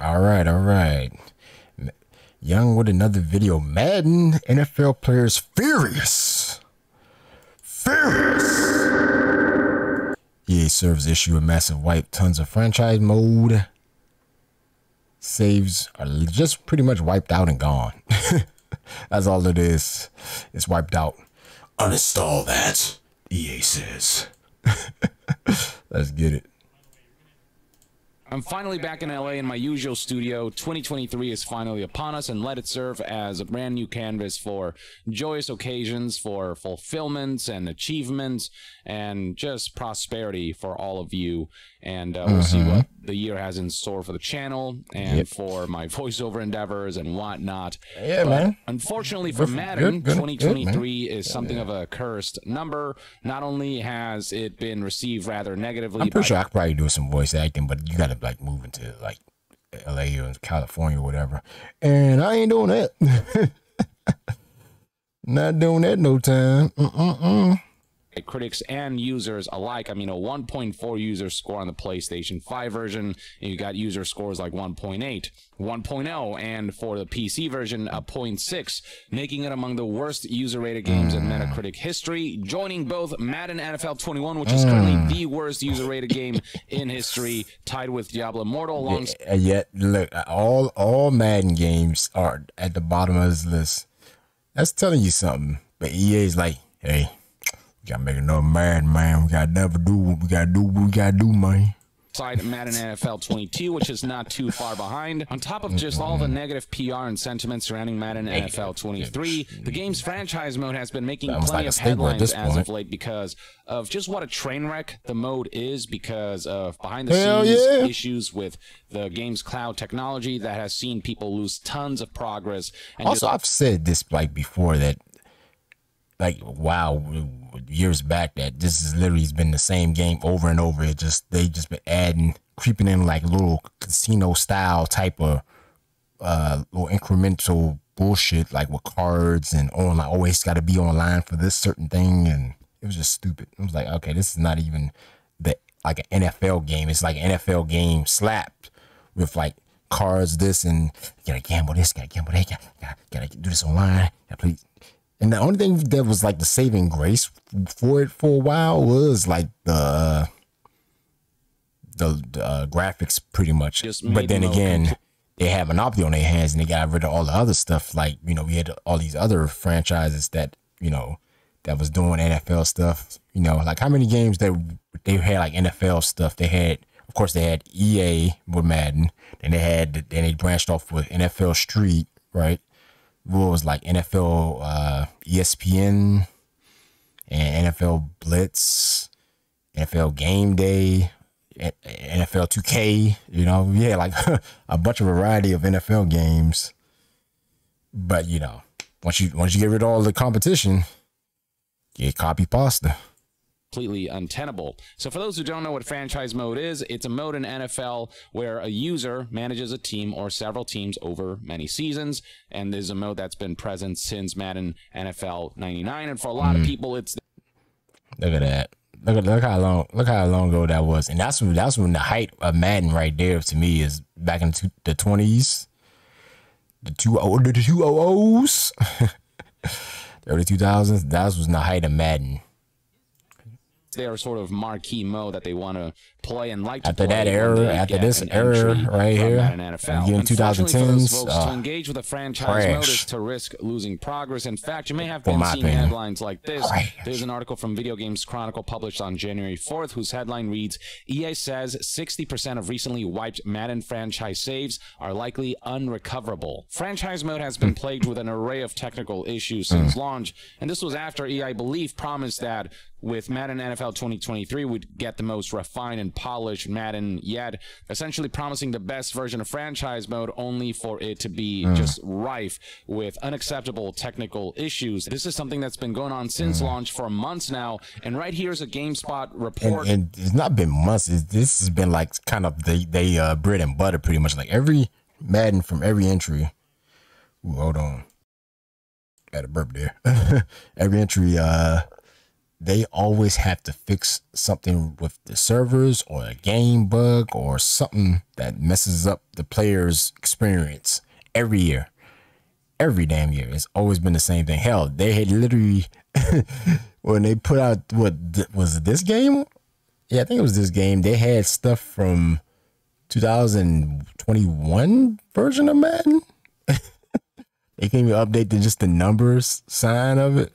All right, all right. Young with another video. Madden NFL players furious. Furious. EA serves issue a massive wipe. Tons of franchise mode saves are just pretty much wiped out and gone. That's all it is. It's wiped out. Uninstall that, EA says. Let's get it. I'm finally back in LA in my usual studio. 2023 is finally upon us, and let it serve as a brand new canvas for joyous occasions, for fulfillments and achievements, and just prosperity for all of you. And we'll see what the year has in store for the channel and for my voiceover endeavors and whatnot. Yeah, but man. Unfortunately for Madden, 2023 is something of a cursed number. Not only has it been received rather negatively, I'm pretty sure I could probably do some voice acting, but you gotta like move into like LA or California or whatever. And I ain't doing that. Not doing that no time. Critics and users alike. I mean, a 1.4 user score on the PlayStation 5 version. You got user scores like 1.8, 1.0, and for the PC version, a 0.6, making it among the worst user-rated games in Metacritic history, joining both Madden NFL 21, which is currently the worst user-rated game in history, tied with Diablo Immortal. Yet, look, all Madden games are at the bottom of this list. That's telling you something. But EA's like, hey, we gotta make another Madden, man. We gotta never do what we gotta do. What we gotta do, man. Side Madden NFL 22, which is not too far behind. On top of just all the negative PR and sentiment surrounding Madden NFL 23, the game's franchise mode has been making plenty of headlines as of late because of just what a train wreck the mode is, because of behind-the-scenes issues with the game's cloud technology that has seen people lose tons of progress. And also, I've said this like before that, like, wow, years back, that this has literally been the same game over and over. It just, they just been adding, creeping in like little casino style type of little incremental bullshit, like with cards and online, always got to be online for this certain thing. And it was just stupid. I was like, okay, this is not even like an NFL game. It's like an NFL game slapped with like cards, this, and you gotta gamble this, gotta gamble that, gotta do this online, please. And the only thing that was like the saving grace for it for a while was like the graphics, pretty much. But then again, they have monopoly on their hands, and they got rid of all the other stuff. Like, you know, we had all these other franchises that, you know, that was doing NFL stuff. You know, like how many games that they had like NFL stuff? They had, of course, they had EA with Madden, then they branched off with NFL Street, right? What was like NFL ESPN and NFL Blitz, NFL Game Day, NFL 2K, you know, yeah, like a bunch of variety of NFL games. But you know, once you get rid of all the competition, get copy pasta. Completely untenable. So for those who don't know what franchise mode is, it's a mode in NFL where a user manages a team or several teams over many seasons, and there's a mode that's been present since Madden NFL 99, and for a lot of people, it's look at that. Look how long ago that was, and that's when the height of Madden right there to me is back in the 20s, the 2000s, the early 2000s. That was the height of Madden. their sort of marquee mode that they want to play and like to after play that era, after this era right here, NFL. in 2010s, folks, to engage with a franchise mode is to risk losing progress. In fact, you may have been seeing headlines like this. There's an article from Video Games Chronicle published on January 4th, whose headline reads, EA says 60% of recently wiped Madden franchise saves are likely unrecoverable. Franchise mode has been plagued with an array of technical issues since launch, and this was after EA, I believe, promised that with Madden NFL 2023 would get the most refined and polished Madden yet, essentially promising the best version of franchise mode, only for it to be just rife with unacceptable technical issues. This is something that's been going on since launch for months now, and right here is a GameSpot report. And it's not been months. This has been like kind of they bread and butter, pretty much. Like every Madden from every entry. Ooh, hold on. Got a burp there. Every entry they always have to fix something with the servers or a game bug or something that messes up the player's experience every year. Every damn year. It's always been the same thing. Hell, they had literally, when they put out, what was it, this game? Yeah, I think it was this game. They had stuff from 2021 version of Madden. They can't even update just the numbers sign of it.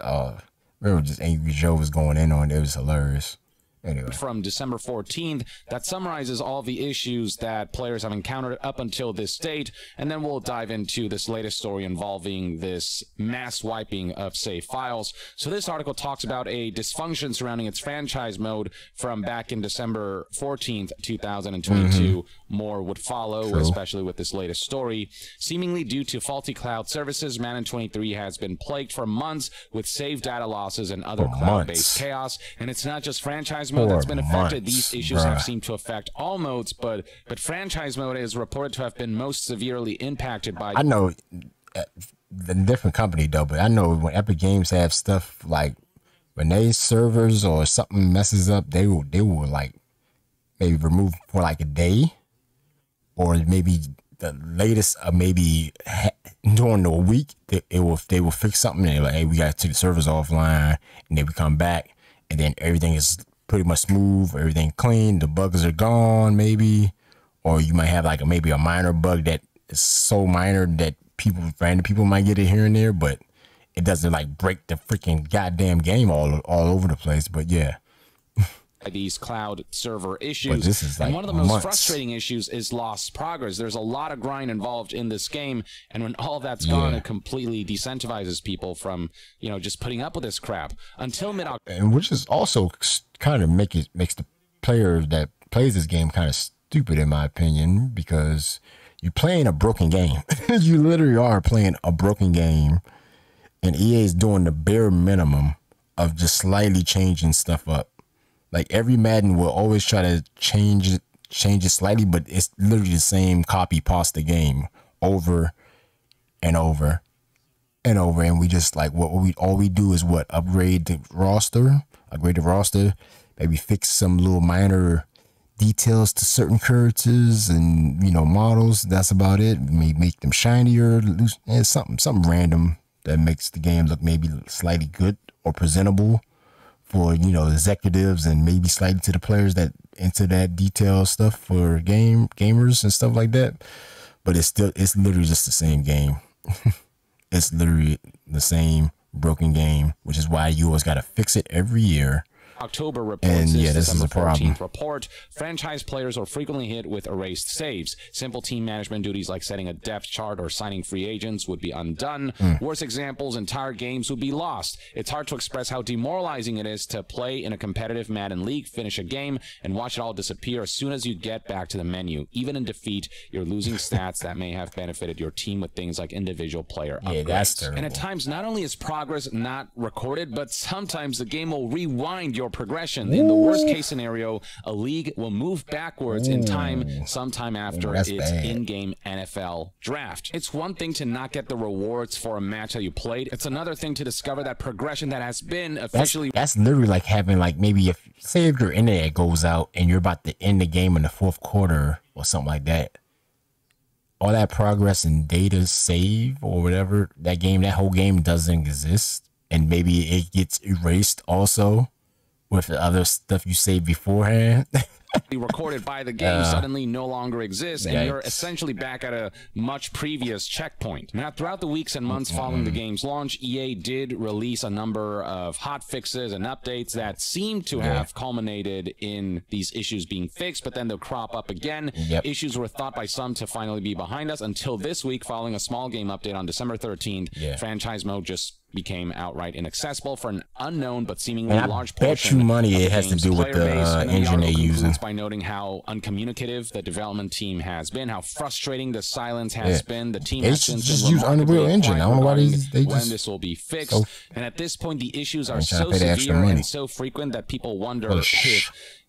Remember, just Angry Joe was going in on it. It was hilarious. Anyway. From December 14th that summarizes all the issues that players have encountered up until this date, and then we'll dive into this latest story involving this mass wiping of save files. So this article talks about a dysfunction surrounding its franchise mode from back in December 14th, 2022. More would follow, especially with this latest story. Seemingly due to faulty cloud services, Madden 23 has been plagued for months with save data losses and other cloud-based chaos. And it's not just franchise mode that's been affected. These issues have seemed to affect all modes, but franchise mode is reported to have been most severely impacted by... I know the different company though, but I know when Epic Games have stuff like when they servers or something messes up, they will like maybe remove for like a day, or maybe the latest maybe during the week they will fix something and they're like, hey, we got to take the servers offline, and then we come back and then everything is pretty much smooth, everything clean, the bugs are gone maybe, or you might have like maybe a minor bug that is so minor that random people might get it here and there, but it doesn't like break the freaking goddamn game all over the place. But yeah, these cloud server issues. But this is like, and one of the most frustrating issues is lost progress. There's a lot of grind involved in this game, and when all that's gone, it completely decentivizes people from, you know, just putting up with this crap until mid-October. And which is also kind of makes the player that plays this game kind of stupid, in my opinion, because you're playing a broken game. You literally are playing a broken game, and EA is doing the bare minimum of just slightly changing stuff up. Like every Madden will always try to change it slightly, but it's literally the same copy pasta game over and over and over. And we just like all we do is upgrade the roster, maybe fix some little minor details to certain characters and, you know, models. That's about it. Maybe make them shinier, and something random that makes the game look maybe slightly good or presentable for, you know, executives, and maybe slightly to the players that into that detail stuff for gamers and stuff like that. But it's literally just the same game. It's literally the same broken game, which is why you always got to fix it every year. October reports, and this is a problem. Report, franchise players are frequently hit with erased saves. Simple team management duties like setting a depth chart or signing free agents would be undone. Worse examples, entire games would be lost. It's hard to express how demoralizing it is to play in a competitive Madden league, finish a game, and watch it all disappear as soon as you get back to the menu. Even in defeat, you're losing stats that may have benefited your team with things like individual player upgrades. That's terrible. And at times, not only is progress not recorded, but sometimes the game will rewind your progression. In the worst case scenario, a league will move backwards in time sometime after its in-game NFL draft. It's one thing to not get the rewards for a match that you played. It's another thing to discover that progression that has been officially... That's literally like having, like, maybe say if your internet goes out and you're about to end the game in the fourth quarter or something like that. All that progress and data save or whatever, that whole game doesn't exist. And maybe it gets erased also with the other stuff you saved beforehand. recorded by the game suddenly no longer exists, and you're essentially back at a much previous checkpoint. Now, throughout the weeks and months following the game's launch, EA did release a number of hot fixes and updates that seemed to have culminated in these issues being fixed, but then they'll crop up again. Issues were thought by some to finally be behind us until this week, following a small game update on December 13th. Franchise mode just became outright inaccessible for an unknown but seemingly large portion. Bet you money it has to do with the engine they use. By noting how uncommunicative the development team has been, how frustrating the silence has been. The team has just use Unreal Engine. I don't know why when this will be fixed. And at this point, the issues are so severe and so frequent that people wonder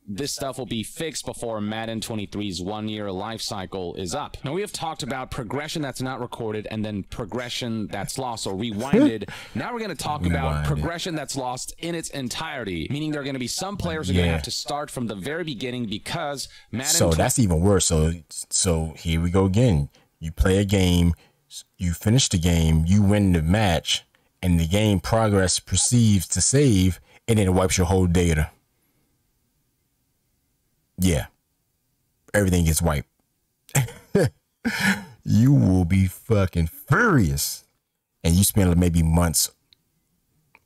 this stuff will be fixed before Madden 23's one-year life cycle is up. Now, we have talked about progression that's not recorded and then progression that's lost or rewinded. Now we're going to talk about progression that's lost in its entirety, meaning there are going to be some players who are going to have to start from the very beginning because Madden... So that's even worse. So here we go again. You play a game, you finish the game, you win the match, and the game progress proceeds to save, and then it wipes your whole data. Yeah, everything gets wiped. You will be fucking furious. And you spend maybe months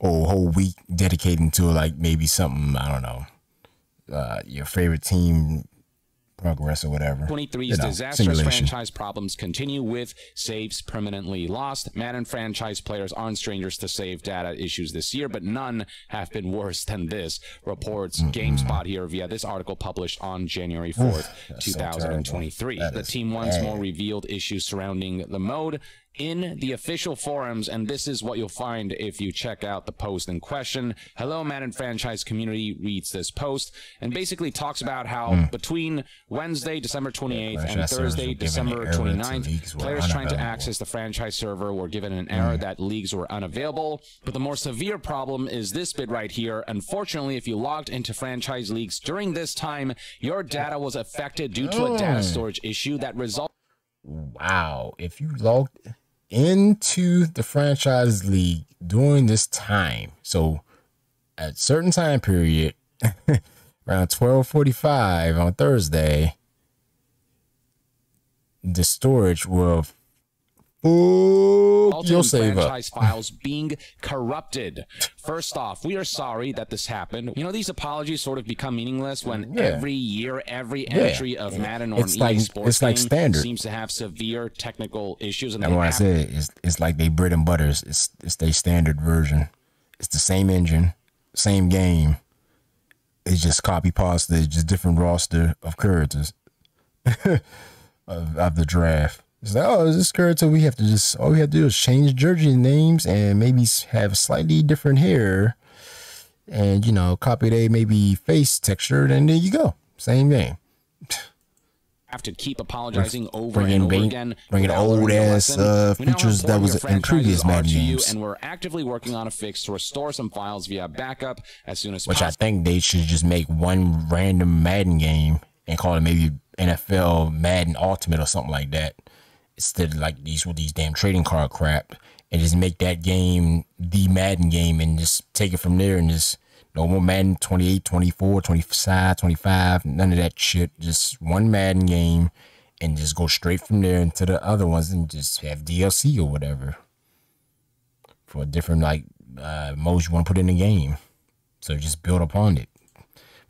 or a whole week dedicating to like maybe something, I don't know, your favorite team progress or whatever. 23's disastrous franchise problems continue with saves permanently lost. Madden franchise players aren't strangers to save data issues this year, but none have been worse than this, reports GameSpot here via this article published on January 4th, 2023. The team once more revealed issues surrounding the mode in the official forums, and this is what you'll find if you check out the post in question. Hello Madden franchise community reads this post and basically talks about how between Wednesday, December 28th and Thursday, December 29th, players trying to access the franchise server were given an error that leagues were unavailable. But the more severe problem is this bit right here. Unfortunately, if you logged into franchise leagues during this time, your data was affected due to a data storage issue that resulted... Wow, if you logged into the franchise league during this time, so at a certain time period around 12:45 on Thursday, the storage will you'll save franchise files being corrupted. First off, we are sorry that this happened. You know, these apologies sort of become meaningless when every year, every entry of Madden or an EA Sports game standard seems to have severe technical issues. And that's what I said. It's like they bread and butters. It's their standard version. It's the same engine, same game. It's just copy pasta. It's just different roster of characters of the draft. It's like, oh, is this character? We have to just, all we have to do is change jersey names and maybe have slightly different hair and, you know, copy their maybe face texture, and there you go. Same game. Have to keep apologizing over and over again. Bringing old ass features that was in previous Madden games. And we're actively working on a fix to restore some files via backup as soon as possible. Which I think they should just make one random Madden game and call it maybe NFL Madden Ultimate or something like that, instead of like these damn trading card crap, and just make that game the Madden game and just take it from there, and just no more Madden 28, 24, 25, 25, none of that shit. Just one Madden game and just go straight from there into the other ones and just have DLC or whatever for different like modes you want to put in the game. So just build upon it.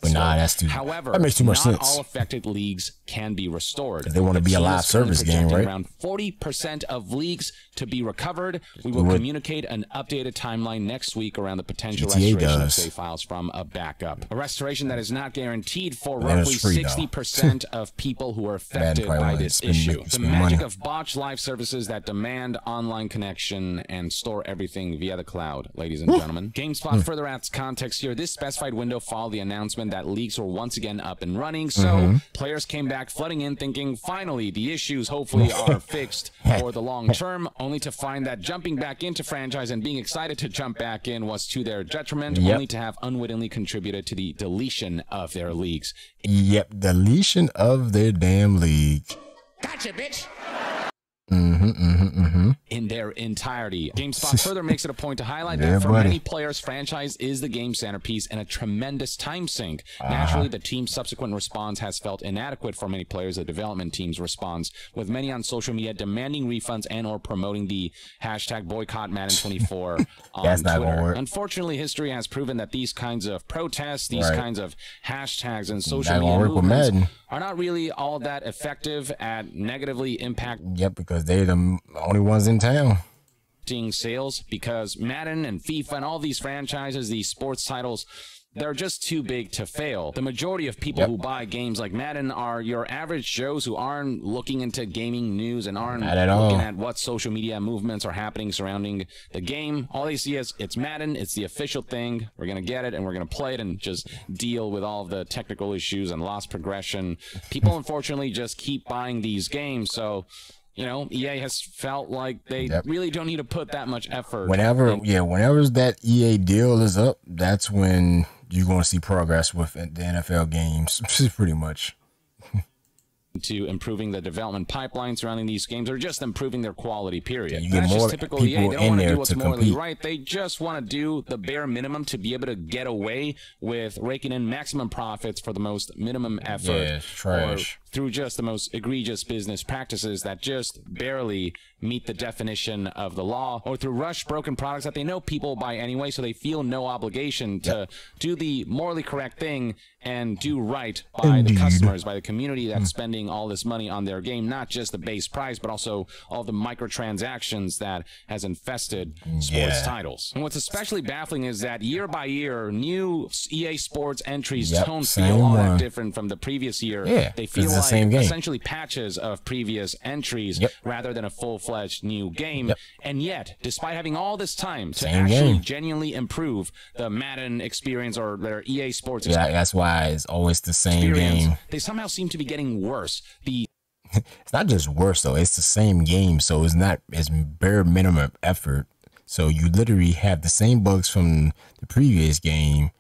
But nah, that's too. However, that makes too much sense. Not all affected leagues can be restored. They want to be a live service game, right? Around 40% of leagues to be recovered. We will communicate an updated timeline next week around the potential restoration of save files from a backup. A restoration that is not guaranteed for roughly 60% of people who are affected by this issue. The magic of botched live services that demand online connection and store everything via the cloud, ladies and gentlemen. GameSpot further adds context here. This specified window followed the announcement that leagues were once again up and running, so players came back flooding in thinking finally the issues hopefully are fixed for the long term, only to find that jumping back into franchise and being excited to jump back in was to their detriment, only to have unwittingly contributed to the deletion of their leagues. Deletion of their damn league. Gotcha, bitch. In their entirety. GameSpot further makes it a point to highlight that for many players, franchise is the game centerpiece and a tremendous time sink. Naturally, the team's subsequent response has felt inadequate for many players. The development team's response, with many on social media demanding refunds and or promoting the hashtag boycott Madden 24 on Twitter. Unfortunately, history has proven that these kinds of protests, these kinds of hashtags and social media movements are not really all that effective at negatively impact. Because they're the only ones in town. Sales, because Madden and FIFA and all these franchises, these sports titles, they're just too big to fail. The majority of people who buy games like Madden are your average Joes who aren't looking into gaming news and aren't looking at what social media movements are happening surrounding the game. All they see is it's Madden, it's the official thing, we're going to get it and we're going to play it and just deal with all of the technical issues and lost progression. People unfortunately just keep buying these games, so you know, EA has felt like they really don't need to put that much effort. Whenever that EA deal is up, that's when you're going to see progress with the NFL games, pretty much. To improving the development pipeline surrounding these games, or just improving their quality, period. You get more people EA. They don't want to do what's morally compete. right. They just want to do the bare minimum to be able to get away with raking in maximum profits for the most minimum effort. Yeah, it's trash. Or through just the most egregious business practices that just barely meet the definition of the law, or through rushed, broken products that they know people buy anyway, so they feel no obligation to do the morally correct thing and do right by the customers, by the community that's spending all this money on their game, not just the base price, but also all the microtransactions that has infested sports titles. And what's especially baffling is that year by year, new EA Sports entries don't feel all that different from the previous year. They feel like essentially patches of previous entries rather than a full-fledged new game. And yet, despite having all this time to actually genuinely improve the Madden experience or their EA Sports experience, that's why it's always the same game. They somehow seem to be getting worse. It's not just worse though, it's the same game, so it's bare minimum effort. So you literally have the same bugs from the previous game,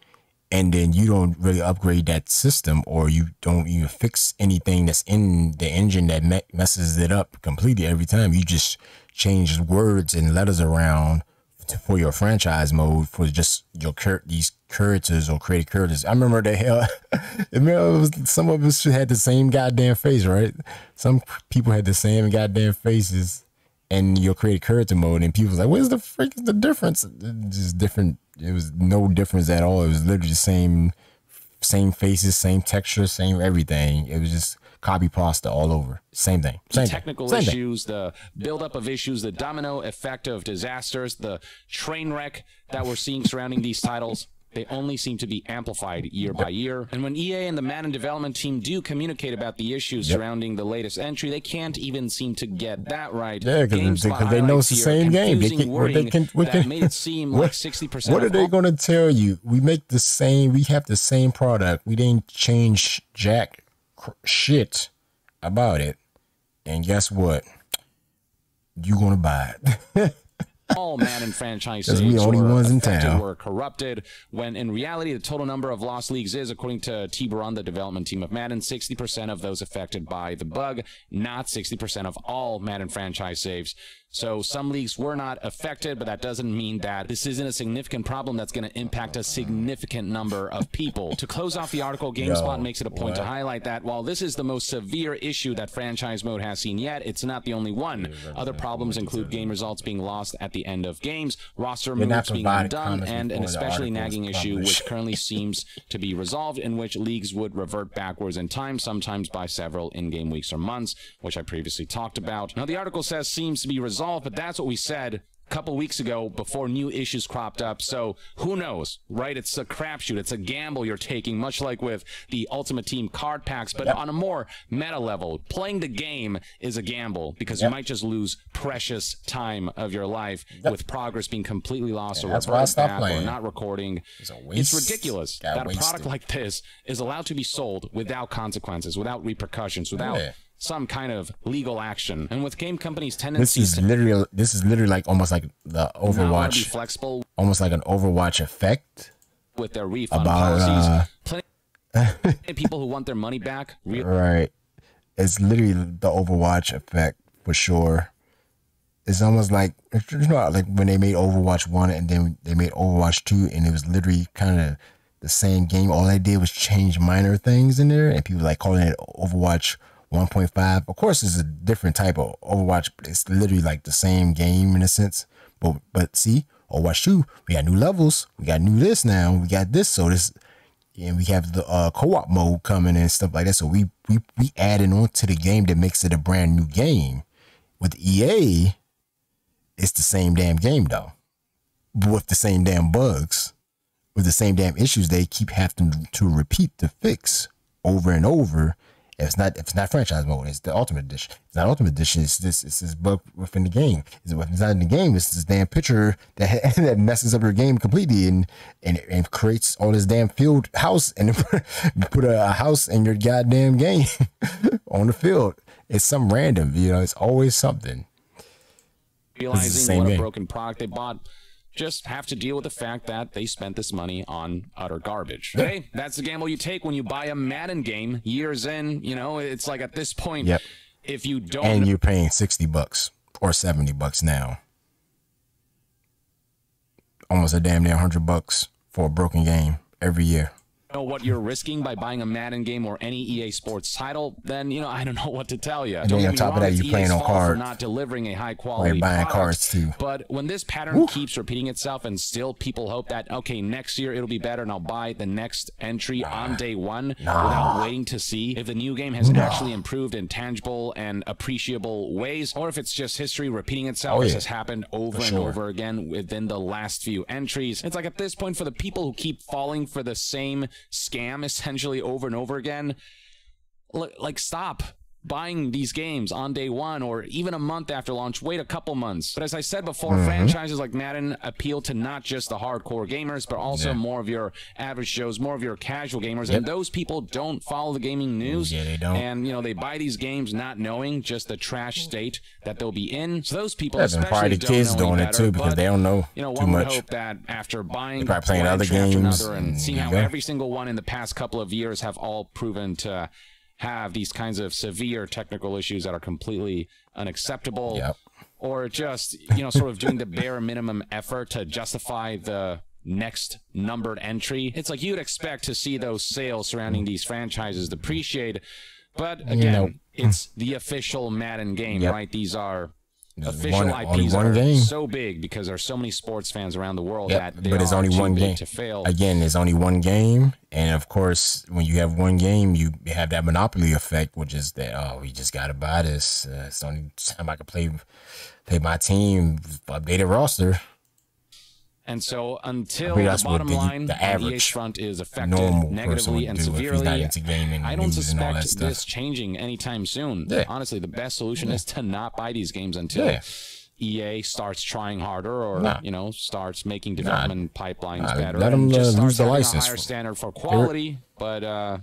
and then you don't really upgrade that system, or you don't even fix anything that's in the engine that messes it up completely every time. You just change words and letters around for your franchise mode for just your these characters or created characters. I remember some of us had the same goddamn face, right? Some people had the same goddamn faces in your created character mode, and people was like, "Where's the freak is the difference?" It's just different. It was no difference at all. It was literally the same faces, same texture, same everything. It was just copy pasta all over. Same thing. Technical issues, the buildup of issues, the domino effect of disasters, the train wreck that we're seeing surrounding these titles. They only seem to be amplified year by year. And when EA and the Madden development team do communicate about the issues surrounding the latest entry, they can't even seem to get that right. Yeah, because they know it's the same game. That made it seem like 60%. What are they going to tell you? We make the same. We have the same product. We didn't change jack shit about it. And guess what? You're going to buy it. All Madden franchise saves were corrupted, when in reality the total number of lost leagues is, according to Tiburon, the development team of Madden, 60% of those affected by the bug, not 60% of all Madden franchise saves. So some leagues were not affected, but that doesn't mean that this isn't a significant problem that's going to impact a significant number of people. To close off the article, GameSpot makes it a point to highlight that while this is the most severe issue that franchise mode has seen yet, it's not the only one. Other problems include game results being lost at the end of games, roster moves being undone, and an especially nagging issue which currently seems to be resolved, in which leagues would revert backwards in time, sometimes by several in-game weeks or months, which I previously talked about. Now, the article says seems to be resolved, but that's what we said a couple weeks ago before new issues cropped up. So who knows, right? It's a crapshoot. It's a gamble you're taking, much like with the Ultimate Team card packs, but on a more meta level. Playing the game is a gamble because you might just lose precious time of your life with progress being completely lost or reverted back or not recording. It's ridiculous that a product like this is allowed to be sold without consequences, without repercussions, without some kind of legal action. And with game companies' tendencies this is literally like almost like the Overwatch, flexible, almost like an Overwatch effect with their refund policies. Plenty of people who want their money back. Right, it's literally the Overwatch effect for sure. It's almost like, you know, like when they made Overwatch 1 and then they made Overwatch 2, and it was literally kind of the same game. All they did was change minor things in there, and people like calling it Overwatch 1.5. Of course, it's a different type of Overwatch, but it's literally like the same game in a sense. But see, Overwatch 2, we got new levels, we got new this now, we got this, so this, and we have the co-op mode coming and stuff like that. So we adding on to the game that makes it a brand new game. With EA, it's the same damn game though, with the same damn bugs. with the same damn issues they keep having to repeat to fix over and over. If it's not franchise mode, it's the Ultimate Edition. It's not Ultimate Edition. It's this bug within the game. If it's not in the game, it's this damn picture that messes up your game completely and creates all this damn field house and put a house in your goddamn game on the field. It's some random, it's always something. Realizing what a broken product they bought, just have to deal with the fact that they spent this money on utter garbage. Yeah. Hey, that's the gamble you take when you buy a Madden game years in. It's like at this point, if you don't... And you're paying $60 or $70 now. Almost a damn near $100 for a broken game every year. Know what you're risking by buying a Madden game or any EA Sports title, then I don't know what to tell you. And then on top of that, you're playing on cards, not delivering a high quality buying cards too. But when this pattern keeps repeating itself, and still people hope that next year it'll be better, and I'll buy the next entry on day one without waiting to see if the new game has actually improved in tangible and appreciable ways, or if it's just history repeating itself, as has happened over and over again within the last few entries. It's like at this point, for the people who keep falling for the same scam essentially over and over again, like, stop buying these games on day one or even a month after launch. Wait a couple months. But as I said before, franchises like Madden appeal to not just the hardcore gamers, but also more of your average Joes, more of your casual gamers. And those people don't follow the gaming news. They don't. And they buy these games not knowing just the trash state that they'll be in. So those people, especially, probably the kids doing it too, because they don't know too much. Hope that after buying, probably playing other games and seeing how every single one in the past couple of years have all proven to have these kinds of severe technical issues that are completely unacceptable, or just sort of doing the bare minimum effort to justify the next numbered entry. It's like you'd expect to see those sales surrounding these franchises depreciate, but again, it's the official Madden game, right? These are official IPs are so big because there's so many sports fans around the world that they it's only one game to fail. Again, there's only one game, and of course, when you have one game, you have that monopoly effect, which is that we just gotta buy this. It's the only time I can play my team, updated roster. And so until the bottom line on the EA's front is affected negatively and severely, I don't suspect this changing anytime soon. Honestly, the best solution is to not buy these games until EA starts trying harder, or starts making development pipelines better. Let them lose the license. A higher standard for quality, but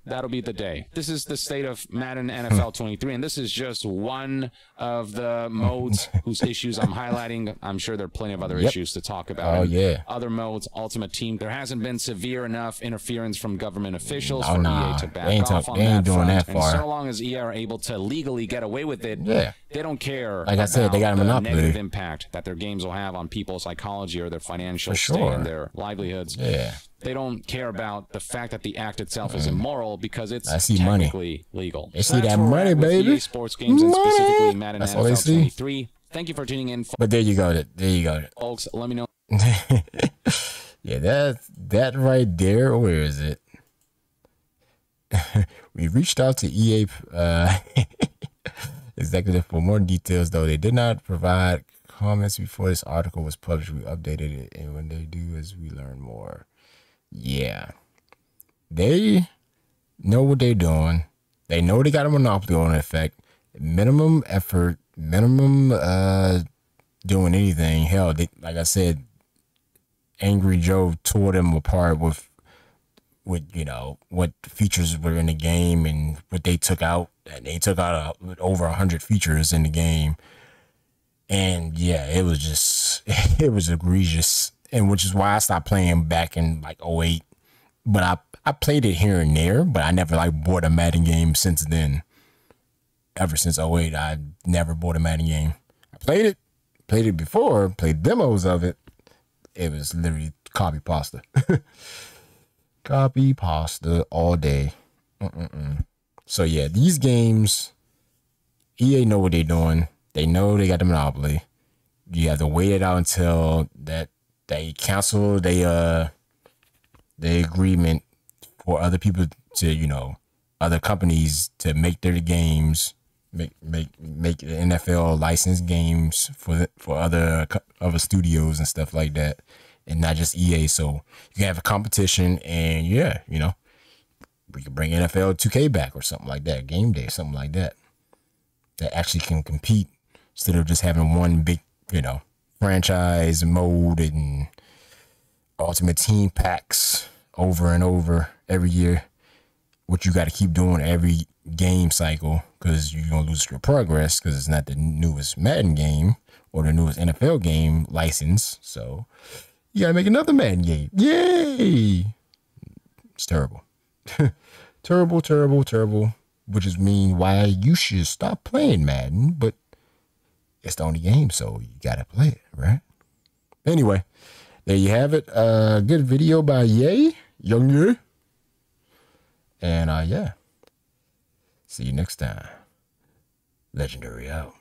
that'll be the day. This is the state of Madden NFL 23, and this is just one of the modes whose issues I'm highlighting. I'm sure there are plenty of other issues to talk about. Other modes, Ultimate Team, there hasn't been severe enough interference from government officials for EA to back off on that front. And so long as EA are able to legally get away with it, they don't care like I said, they got a monopoly. The negative impact that their games will have on people's psychology or their financial state and their livelihoods. They don't care about the fact that the act itself is immoral because it's technically legal. They see that money, baby. EA Sports games and specifically Madden NFL 23. Thank you for tuning in. But there you go. There you go. Folks, let me know. that right there. Where is it? We reached out to EA executive for more details, though they did not provide comments before this article was published. We updated it, and when they do, as we learn more. Yeah, they know what they're doing. They know they got a monopoly on effect. Minimum effort, minimum doing anything. Hell, like I said, Angry Joe tore them apart with what features were in the game and what they took out. And they took out over 100 features in the game. And yeah, it was egregious. And which is why I stopped playing back in like 2008. But I played it here and there, but I never bought a Madden game since then. Ever since 2008, I never bought a Madden game. I played it before, played demos of it. It was literally copy pasta. Copy pasta all day. So yeah, these games, EA know what they're doing. They know they got the monopoly. You have to wait it out until that they cancel the agreement for other people to, other companies to make their games, make NFL licensed games for other studios and stuff like that. and not just EA. So you can have a competition, and yeah, you know, we could bring NFL 2K back or something like that, game day, something like that, that actually can compete instead of just having one big, you know, franchise mode and ultimate team packs over and over every year, what you got to keep doing every game cycle, because you're going to lose your progress because it's not the newest Madden game or the newest NFL game license. So you got to make another Madden game. Yay! It's terrible. Terrible, terrible, terrible. Which is mean why you should stop playing Madden, but it's the only game, so you got to play it, right? Anyway, there you have it. Good video by Young Ye. And yeah. See you next time. Legendary out.